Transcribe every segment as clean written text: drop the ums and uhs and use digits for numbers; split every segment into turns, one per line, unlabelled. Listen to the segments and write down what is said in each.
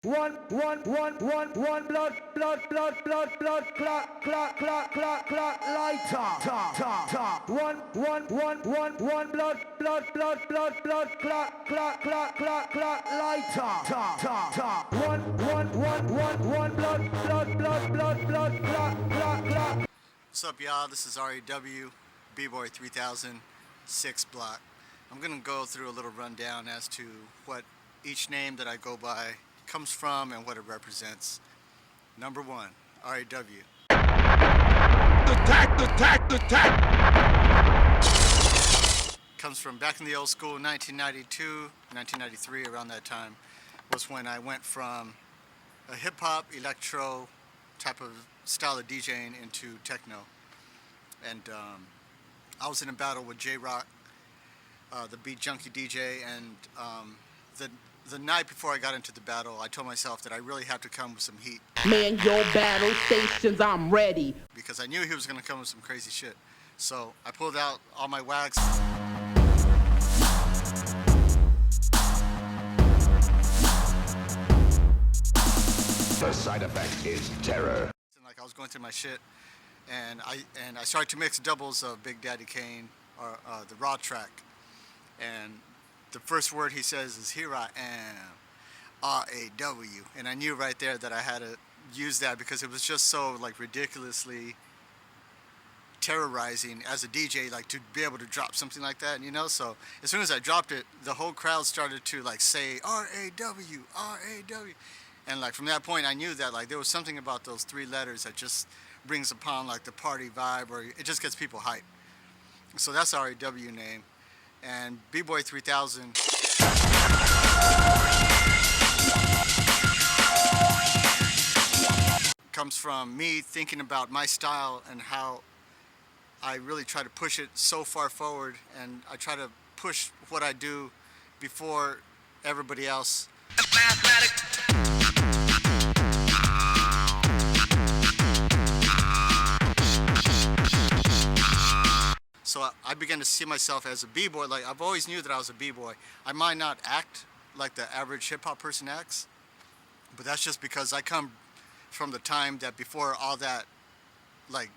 One, blood, clock, lighter. One, blood, clock, lighter. One, blood, clock.
What's up, y'all? This is R.A.W, B-Boy 3000, 6BLOCC. I'm gonna go through a little rundown as to what each name that I go by comes from and what it represents. Number one, R.A.W.
Attack!
Comes from back in the old school, 1992, 1993, around that time, was when I went from a hip-hop, electro type of style of DJing into techno. And I was in a battle with R.A.W, the beat junkie DJ, and the night before I got into the battle, I told myself that I really have to come with some heat.
Man, your battle stations, I'm ready.
Because I knew he was going to come with some crazy shit. So I pulled out all my wax.
The side effect is terror.
And like I was going through my shit, and I started to mix doubles of Big Daddy Kane, or the raw track. And the first word he says is, "Here I am, R.A.W." And I knew right there that I had to use that because it was just so like ridiculously terrorizing as a DJ, like to be able to drop something like that, you know? So as soon as I dropped it, the whole crowd started to like say, R.A.W, R.A.W. And like from that point, I knew that like there was something about those three letters that just brings upon like the party vibe, or it just gets people hyped. So that's R.A.W name. And B-Boy 3000 comes from me thinking about my style and how I really try to push it so far forward, and I try to push what I do before everybody else. So I began to see myself as a b-boy. Like I've always knew that I was a b-boy. I might not act like the average hip-hop person acts, but that's just because I come from the time that before all that, like,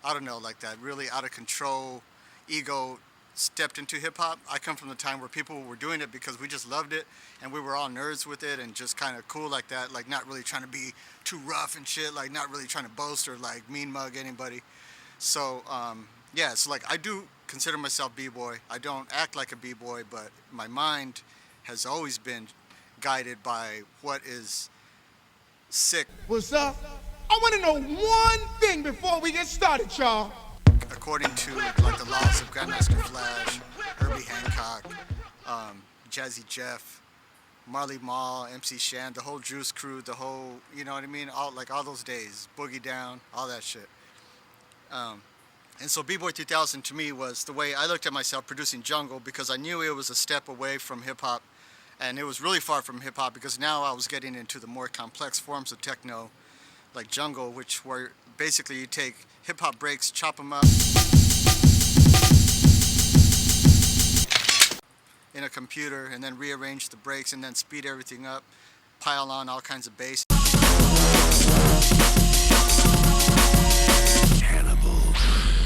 I don't know, like that really out of control ego stepped into hip-hop. I come from the time where people were doing it because we just loved it and we were all nerds with it and just kind of cool like that, like not really trying to be too rough and shit, like not really trying to boast or like mean mug anybody. So yeah, so like I do consider myself b-boy. I don't act like a b-boy, but my mind has always been guided by what is sick.
What's up? I want to know one thing before we get started, y'all.
According to like the laws of Grandmaster Flash, Herbie Hancock, Jazzy Jeff, Marley Marl, MC Shan, the whole Juice Crew, the whole, you know what I mean? All those days, Boogie Down, all that shit. And so B-Boy 3000 to me was the way I looked at myself producing jungle, because I knew it was a step away from hip-hop, and it was really far from hip-hop because now I was getting into the more complex forms of techno, like jungle, which were basically you take hip-hop breaks, chop them up in a computer, and then rearrange the breaks, and then speed everything up, pile on all kinds of bass.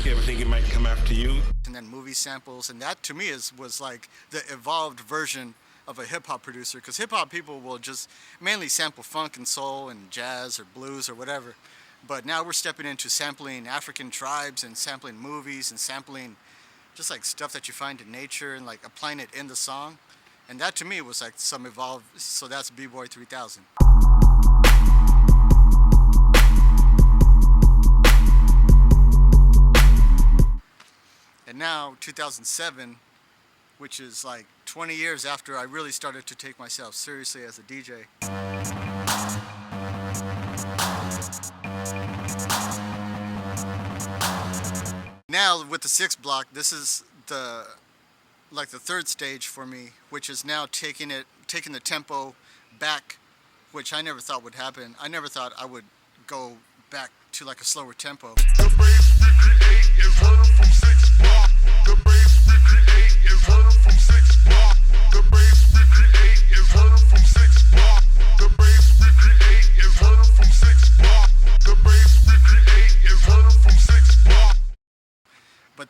You ever think it might come after you?
And then movie samples, and that to me was like the evolved version of a hip-hop producer, because hip-hop people will just mainly sample funk and soul and jazz or blues or whatever, but now we're stepping into sampling African tribes and sampling movies and sampling just like stuff that you find in nature and like applying it in the song, and that to me was like some evolved. So that's B-Boy 3000. And now 2007, which is like 20 years after I really started to take myself seriously as a DJ. Now with the 6BLOCC, this is the third stage for me, which is now taking the tempo back, which I never thought would happen. I never thought I would go back to like a slower tempo.
The bass we create is learned from 6BLOCC. The bass we create is learned from 6BLOCC. The bass we create is learned from 6BLOCC. The bass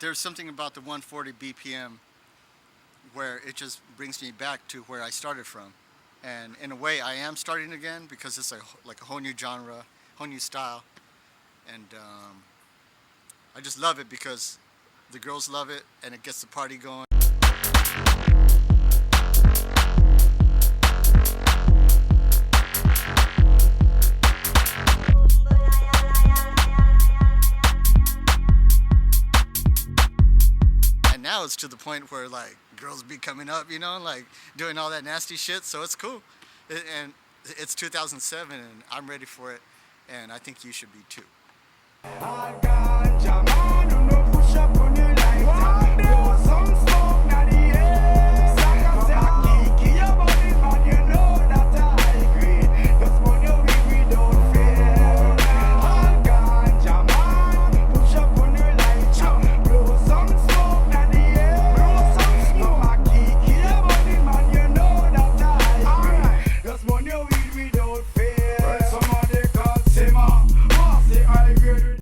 there's something about the 140 BPM where it just brings me back to where I started from. And in a way, I am starting again because it's like a whole new genre, whole new style. And I just love it because the girls love it and it gets the party going. And now it's to the point where like girls be coming up, you know, like doing all that nasty shit, so it's cool. And it's 2007 and I'm ready for it, and I think you should be too.
I got Jamano, no push up on your lighter.